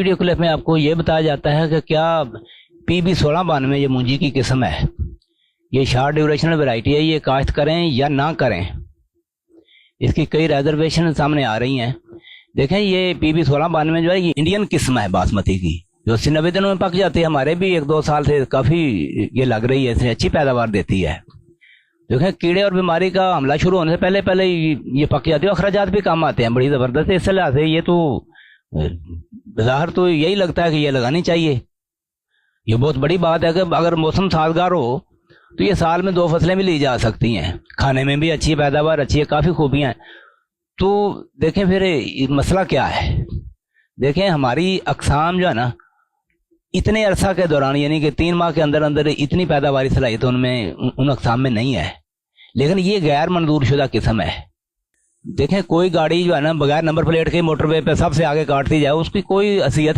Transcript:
Video clip में आपको ये बताया जाता है कि क्या PB 1692 ये मूंजी की किस्म है, ये शॉर्ट ड्यूरेशनल वैरायटी है, ये काश्त करें या ना करें। इसकी कई रिजर्वेशन सामने आ रही हैं। देखें, ये PB 1692 जो है ये इंडियन किस्म है बासमती की, जो 80-90 दिनों में पक जाती है। हमारे भी 1-2 साल से काफ़ी ये लग रही है, इससे अच्छी पैदावार देती है। देखें, कीड़े और बीमारी का हमला शुरू होने से पहले पहले ये पक जाती है। अखराजात भी कम आते हैं बड़ी ज़बरदस्त। इस लिहाज से ये तो बाहर तो यही लगता है कि ये लगानी चाहिए। ये बहुत बड़ी बात है कि अगर मौसम साजगार हो तो ये साल में 2 फसलें भी ली जा सकती हैं। खाने में भी अच्छी पैदावार, अच्छी है, काफ़ी खूबियाँ हैं। तो देखें फिर मसला क्या है। देखें, हमारी अक़साम जो है ना, इतने अरसा के दौरान यानी कि 3 माह के अंदर अंदर इतनी पैदावारी सलाहियत उनमें उन अक़साम में नहीं है। लेकिन ये गैर मंजूर शुदा किस्म है। देखें, कोई गाड़ी जो है ना बगैर नंबर प्लेट के मोटरवे पे सबसे आगे काटती जाए, उसकी कोई हैसियत